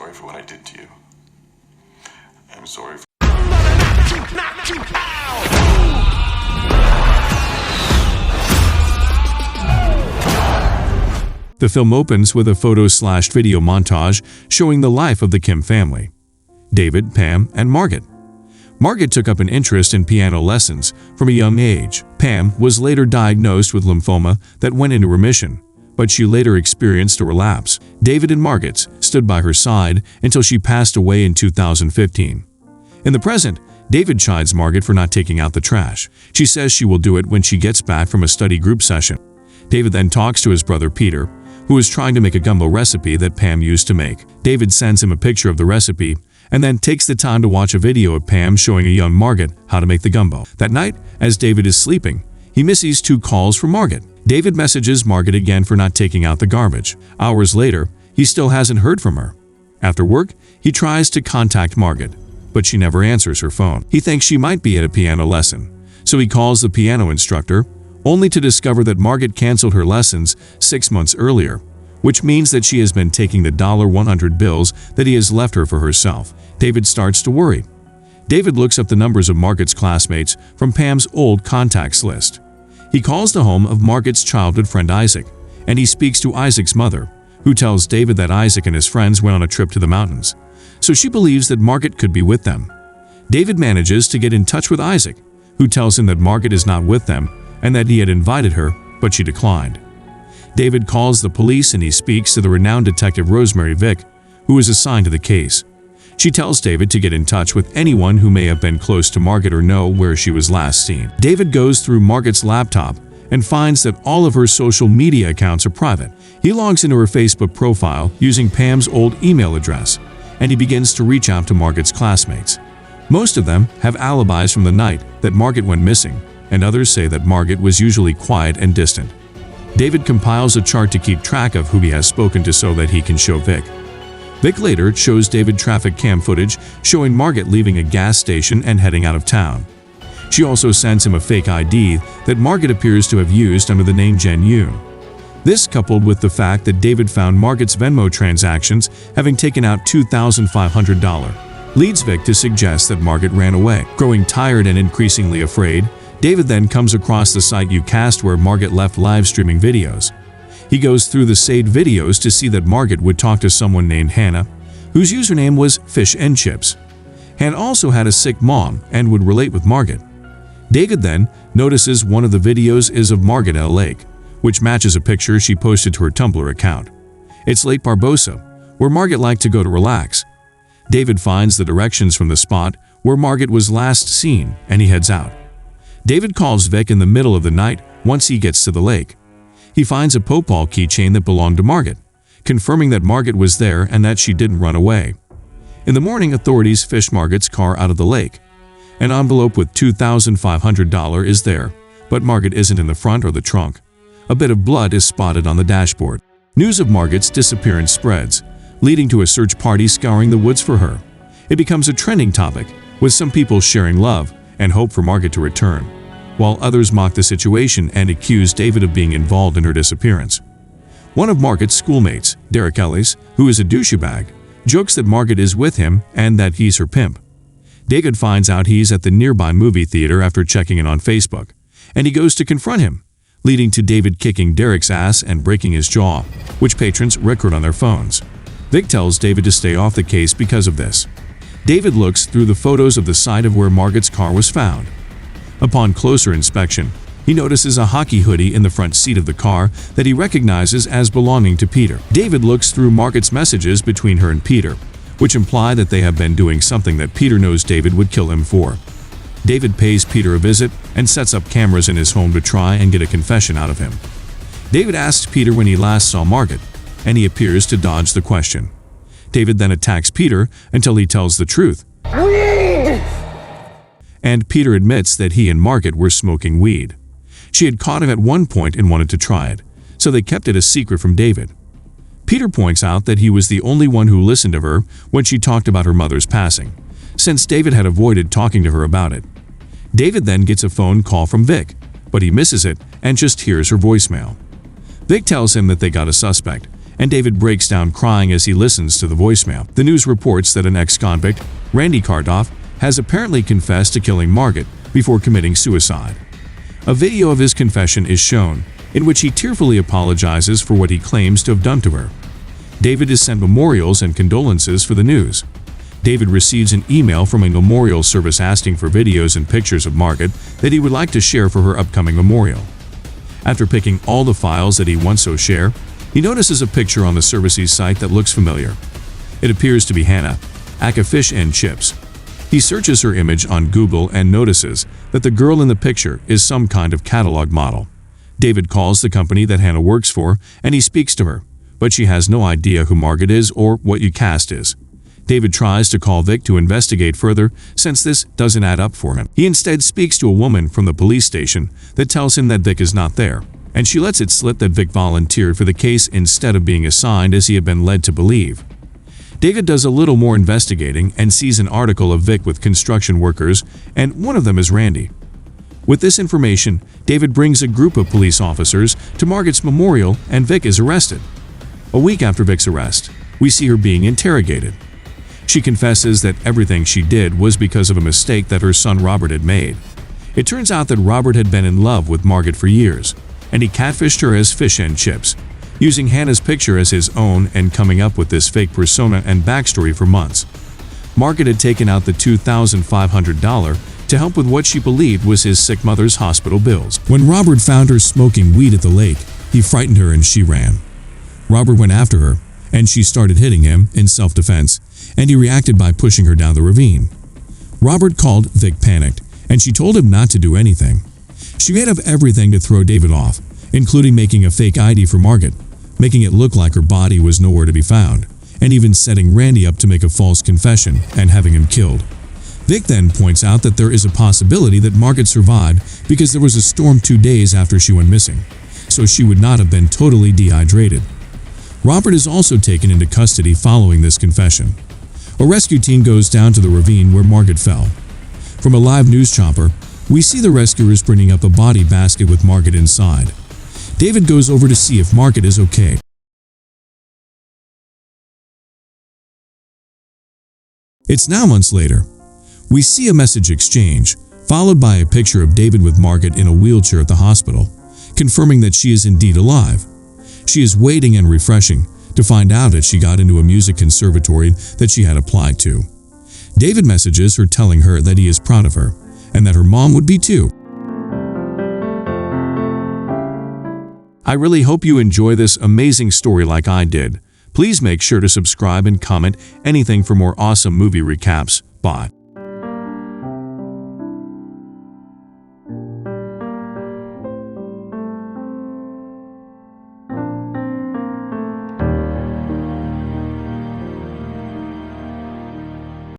sorry for what I did to you. I'm sorry for... The film opens with a photo/video montage showing the life of the Kim family: David, Pam, and Margaret. Margaret took up an interest in piano lessons from a young age. Pam was later diagnosed with lymphoma that went into remission, but she later experienced a relapse. David and Margaret stood by her side until she passed away in 2015. In the present, David chides Margaret for not taking out the trash. She says she will do it when she gets back from a study group session. David then talks to his brother Peter, who is trying to make a gumbo recipe that Pam used to make. David sends him a picture of the recipe and then takes the time to watch a video of Pam showing a young Margaret how to make the gumbo. That night, as David is sleeping, he misses 2 calls from Margaret. David messages Margaret again for not taking out the garbage. Hours later, he still hasn't heard from her. After work, he tries to contact Margaret, but she never answers her phone. He thinks she might be at a piano lesson, so he calls the piano instructor, only to discover that Margaret canceled her lessons 6 months earlier, which means that she has been taking the $100 bills that he has left her for herself. David starts to worry. David looks up the numbers of Margaret's classmates from Pam's old contacts list. He calls the home of Margaret's childhood friend Isaac, and he speaks to Isaac's mother, who tells David that Isaac and his friends went on a trip to the mountains, so she believes that Margaret could be with them. David manages to get in touch with Isaac, who tells him that Margaret is not with them and that he had invited her, but she declined. David calls the police and he speaks to the renowned detective Rosemary Vick, who is assigned to the case. She tells David to get in touch with anyone who may have been close to Margaret or know where she was last seen. David goes through Margaret's laptop and finds that all of her social media accounts are private. He logs into her Facebook profile using Pam's old email address, and he begins to reach out to Margaret's classmates. Most of them have alibis from the night that Margaret went missing, and others say that Margaret was usually quiet and distant. David compiles a chart to keep track of who he has spoken to so that he can show Vic. Vic later shows David traffic cam footage showing Margaret leaving a gas station and heading out of town. She also sends him a fake ID that Margaret appears to have used under the name Jen Yoon. This, coupled with the fact that David found Margaret's Venmo transactions having taken out $2,500, leads Vic to suggest that Margaret ran away. Growing tired and increasingly afraid, David then comes across the site Ucast where Margaret left live streaming videos. He goes through the saved videos to see that Margaret would talk to someone named Hannah, whose username was Fish and Chips. Hannah also had a sick mom and would relate with Margaret. David then notices one of the videos is of Margaret at a lake, which matches a picture she posted to her Tumblr account. It's Lake Barbosa, where Margaret liked to go to relax. David finds the directions from the spot where Margaret was last seen and he heads out. David calls Vic in the middle of the night once he gets to the lake. He finds a Popal keychain that belonged to Margaret, confirming that Margaret was there and that she didn't run away. In the morning, authorities fish Margaret's car out of the lake. An envelope with $2,500 is there, but Margaret isn't in the front or the trunk. A bit of blood is spotted on the dashboard. News of Margaret's disappearance spreads, leading to a search party scouring the woods for her. It becomes a trending topic, with some people sharing love and hope for Margaret to return, while others mock the situation and accuse David of being involved in her disappearance. One of Margaret's schoolmates, Derek Ellis, who is a douchebag, jokes that Margaret is with him and that he's her pimp. David finds out he's at the nearby movie theater after checking in on Facebook, and he goes to confront him, leading to David kicking Derek's ass and breaking his jaw, which patrons record on their phones. Vic tells David to stay off the case because of this. David looks through the photos of the site of where Margaret's car was found. Upon closer inspection, he notices a hockey hoodie in the front seat of the car that he recognizes as belonging to Peter. David looks through Margaret's messages between her and Peter, which imply that they have been doing something that Peter knows David would kill him for. David pays Peter a visit and sets up cameras in his home to try and get a confession out of him. David asks Peter when he last saw Margaret, and he appears to dodge the question. David then attacks Peter until he tells the truth. Weed! And Peter admits that he and Margaret were smoking weed. She had caught him at one point and wanted to try it, so they kept it a secret from David. Peter points out that he was the only one who listened to her when she talked about her mother's passing, since David had avoided talking to her about it. David then gets a phone call from Vic, but he misses it and just hears her voicemail. Vic tells him that they got a suspect, and David breaks down crying as he listens to the voicemail. The news reports that an ex-convict, Randy Kardoff, has apparently confessed to killing Margaret before committing suicide. A video of his confession is shown, in which he tearfully apologizes for what he claims to have done to her. David is sent memorials and condolences for the news. David receives an email from a memorial service asking for videos and pictures of Margaret that he would like to share for her upcoming memorial. After picking all the files that he wants to share, he notices a picture on the service's site that looks familiar. It appears to be Hannah, aka Fish and Chips. He searches her image on Google and notices that the girl in the picture is some kind of catalog model. David calls the company that Hannah works for and he speaks to her, but she has no idea who Margaret is or what your cast is. David tries to call Vic to investigate further since this doesn't add up for him. He instead speaks to a woman from the police station that tells him that Vic is not there, and she lets it slip that Vic volunteered for the case instead of being assigned as he had been led to believe. David does a little more investigating and sees an article of Vic with construction workers, and one of them is Randy. With this information, David brings a group of police officers to Margaret's memorial and Vic is arrested. A week after Vic's arrest, we see her being interrogated. She confesses that everything she did was because of a mistake that her son Robert had made. It turns out that Robert had been in love with Margaret for years, and he catfished her as Fish and Chips, using Hannah's picture as his own and coming up with this fake persona and backstory for months. Margaret had taken out the $2,500 to help with what she believed was his sick mother's hospital bills. When Robert found her smoking weed at the lake, he frightened her and she ran. Robert went after her, and she started hitting him in self-defense, and he reacted by pushing her down the ravine. Robert called Vic panicked, and she told him not to do anything. She made up everything to throw David off, including making a fake ID for Margaret, making it look like her body was nowhere to be found, and even setting Randy up to make a false confession and having him killed. Vic then points out that there is a possibility that Margaret survived because there was a storm 2 days after she went missing, so she would not have been totally dehydrated. Robert is also taken into custody following this confession. A rescue team goes down to the ravine where Margaret fell. From a live news chopper, we see the rescuers bringing up a body basket with Margaret inside. David goes over to see if Margaret is okay. It's now months later. We see a message exchange, followed by a picture of David with Margaret in a wheelchair at the hospital, confirming that she is indeed alive. She is waiting and refreshing to find out that she got into a music conservatory that she had applied to. David messages her telling her that he is proud of her, and that her mom would be too. I really hope you enjoy this amazing story like I did. Please make sure to subscribe and comment anything for more awesome movie recaps. Bye.